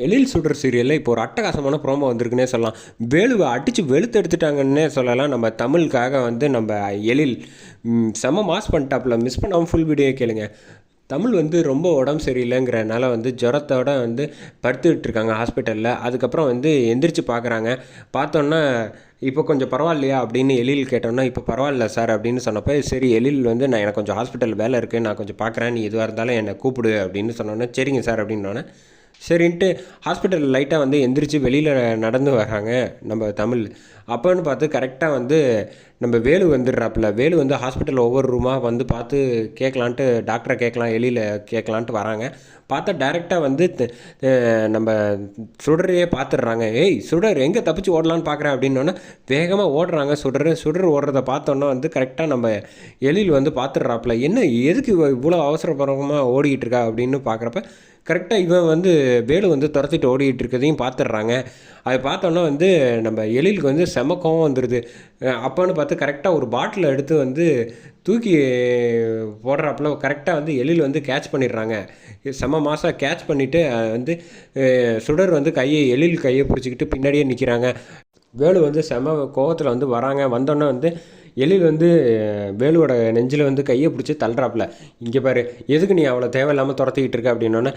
எழில் சுடர் சீரியலில் இப்போ ஒரு அட்டகாசமான ப்ரோமோ வந்திருக்குன்னே சொல்லலாம். வேலுவை அடித்து வெளுத்து எடுத்துட்டாங்கன்னே சொல்லலாம். நம்ம தமிழுக்காக வந்து நம்ம எழில் செம மாஸ் பண்ணிட்டாப்புல. மிஸ் பண்ணாமல் ஃபுல் வீடியோ கேளுங்க. தமிழ் வந்து ரொம்ப உடம்பு சரியில்லைங்கிறனால வந்து ஜுரத்தோட வந்து படுத்துக்கிட்டு இருக்காங்க ஹாஸ்பிட்டலில். அதுக்கப்புறம் வந்து எந்திரிச்சு பார்க்குறாங்க. பார்த்தோன்னா இப்போ கொஞ்சம் பரவாயில்லையா அப்படின்னு எழில் கேட்டோன்னா, இப்போ பரவாயில்ல சார் அப்படின்னு சொன்னப்போ, சரி எழில் வந்து எனக்கு கொஞ்சம் ஹாஸ்பிட்டல் வேலை இருக்குது, நான் கொஞ்சம் பார்க்குறேன், நீ எதுவாக இருந்தாலும் என்னை கூப்பிடு அப்படின்னு சொன்னோன்னே, சரிங்க சார் அப்படின்னோடனே சரின்ட்டு ஹாஸ்பிட்டல் லைட்டாக வந்து எந்திரிச்சு வெளியில் நடந்து வராங்க நம்ம தமிழ். அப்போன்னு பார்த்து கரெக்டாக வந்து நம்ம வேலு வந்துடுறாப்புல. வேலு வந்து ஹாஸ்பிட்டல் ஒவ்வொரு ரூமாக வந்து பார்த்து கேட்கலான்ட்டு, டாக்டரை கேட்கலாம், எலியில் கேட்கலான்ட்டு வராங்க. பார்த்தா டேரெக்டாக வந்து நம்ம சுடரையே பார்த்துடுறாங்க. ஏய் சுடர் எங்கே தப்பிச்சு ஓடலான்னு பார்க்குறேன் அப்படின்னோடனே வேகமாக ஓடுறாங்க. சுடர் ஓடுறத பார்த்தோன்னா வந்து கரெக்டாக நம்ம எழில் வந்து பார்த்துடுறாப்புல. என்ன எதுக்கு இவ்வளோ அவசரபரமாக ஓடிக்கிட்டு இருக்கா அப்படின்னு பார்க்குறப்ப கரெக்டாக இவன் வந்து வேலு வந்து துரத்திட்டு ஓடிக்கிட்டு இருக்கிறதையும் பார்த்துடுறாங்க. அதை பார்த்தோன்னா வந்து நம்ம எழிலுக்கு வந்து செம கோவம் வந்துடுது. அப்போன்னு பார்த்து கரெக்டாக ஒரு பாட்டிலை எடுத்து வந்து தூக்கி போடுறாப்புல கரெக்டாக வந்து எழில் வந்து கேட்ச் பண்ணிடுறாங்க. செம மாதம் கேட்ச் பண்ணிவிட்டு வந்து சுடர் வந்து எழில் கையை பிடிச்சிக்கிட்டு பின்னாடியே நிற்கிறாங்க. வேலு வந்து செம கோவத்தில் வந்து வராங்க. வந்தோன்னே வந்து எழில் வந்து வேலுவோட நெஞ்சில் வந்து கையை பிடிச்சி தள்ளுறாப்புல. இங்கே பாரு, எதுக்கு நீ அவ்வளோ தேவையில்லாமல் துரத்திக்கிட்டு இருக்க அப்படின்னோடனே,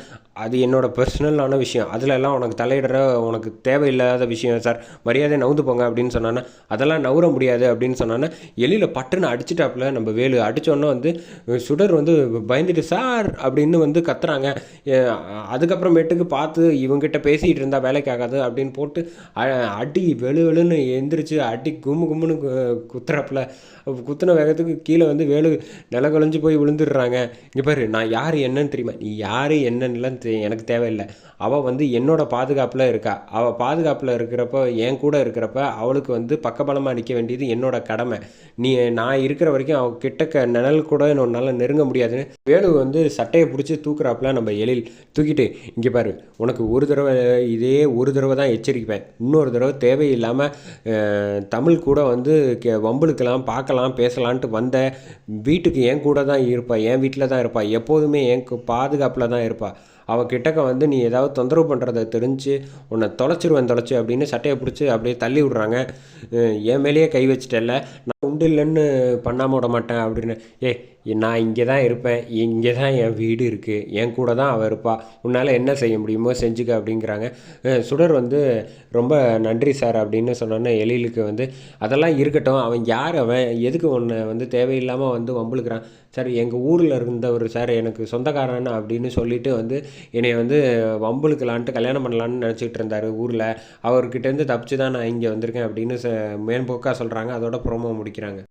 அது என்னோடய பர்சனலான விஷயம், அதில் எல்லாம் உனக்கு தலையிடுற உனக்கு தேவையில்லாத விஷயம் சார், மரியாதை நவுந்து போங்க அப்படின்னு சொன்னானே, அதெல்லாம் நவுற முடியாது அப்படின்னு சொன்னானே எழில பட்டுன்னு அடிச்சிட்டாப்புல நம்ம வேலு. அடித்தோன்னே வந்து சுடர் வந்து பயந்துட்டு சார் அப்படின்னு வந்து கத்துறாங்க. அதுக்கப்புறமேட்டுக்கு பார்த்து இவங்ககிட்ட பேசிகிட்டு இருந்தால் வேலைக்கு ஆகாது அப்படின்னு போட்டு அடி வெளுன்னு எந்திரிச்சு அடி கும்முன்னு குத்துறாப்புல. குத்துன வேகத்துக்கு கீழே வந்து வேலு நிலகுலைஞ்சு போய் விழுந்துடுறாங்க. இங்கே பாரு, நான் யார் என்னன்னு தெரியுமா? நீ யார் என்னன்னுலாம் எனக்கு தேவையில்லை. அவள் வந்து என்னோட பாதுகாப்பில் இருக்கா. அவள் பாதுகாப்பில் இருக்கிறப்ப, என் கூட இருக்கிறப்ப அவளுக்கு வந்து பக்கபலமாக நிற்க வேண்டியது என்னோட கடமை. நான் இருக்கிற வரைக்கும் அவள் கிட்டக்க நிழல் கூட உன்னால் நெருங்க முடியாதுன்னு வேலு வந்து சட்டையை பிடிச்சி தூக்குறாப்புல நம்ம எழில். தூக்கிட்டு இங்கே பாரு, உனக்கு ஒரு தடவை தான் எச்சரிப்பேன், இன்னொரு தடவை தேவையில்லாமல் தமிழ் கூட வந்து வம்புழுக்கலாம், பார்க்கலாம், பேசலான்ட்டு வந்த வீட்டுக்கு என் கூட தான் இருப்பாள், என் வீட்டில் தான் இருப்பாள், எப்போதுமே என் பாதுகாப்பில் தான் இருப்பாள். அவள் கிட்டக்க வந்து நீ ஏதாவது தொந்தரவு பண்ணுறத தெரிஞ்சு உன்னை தொலைச்சி அப்படின்னு சட்டையை பிடிச்சி அப்படியே தள்ளி விட்றாங்க. என் மேலேயே கை வச்சிட்டல, நான் உண்டு இல்லைன்னு பண்ணாமல் விட மாட்டேன் அப்படின்னு. நான் இங்கே தான் இருப்பேன், இங்கே தான் என் வீடு இருக்குது, என் கூட தான் அவள் இருப்பாள், உன்னால் என்ன செய்ய முடியுமோ செஞ்சுக்க அப்படிங்கிறாங்க. சுடர் வந்து ரொம்ப நன்றி சார் அப்படின்னு சொன்னோன்னே எழிலுக்கு வந்து அதெல்லாம் இருக்கட்டும், அவன் யார், அவன் எதுக்கு உன்னை வந்து தேவையில்லாமல் வந்து வம்புழுக்கிறான் சார், எங்கள் ஊரில் இருந்தவர் சார், எனக்கு சொந்தக்காரன் அப்படின்னு சொல்லிட்டு வந்து என்னை வந்து வம்புழுக்கலான்ட்டு கல்யாணம் பண்ணலான்னு நினச்சிக்கிட்டு இருந்தார் ஊரில், அவர்கிட்டேருந்து தப்பிச்சு தான் நான் இங்கே வந்திருக்கேன் அப்படின்னு மேம்போக்காக சொல்கிறாங்க. அதோட ப்ரோமோ முடிக்கிறாங்க.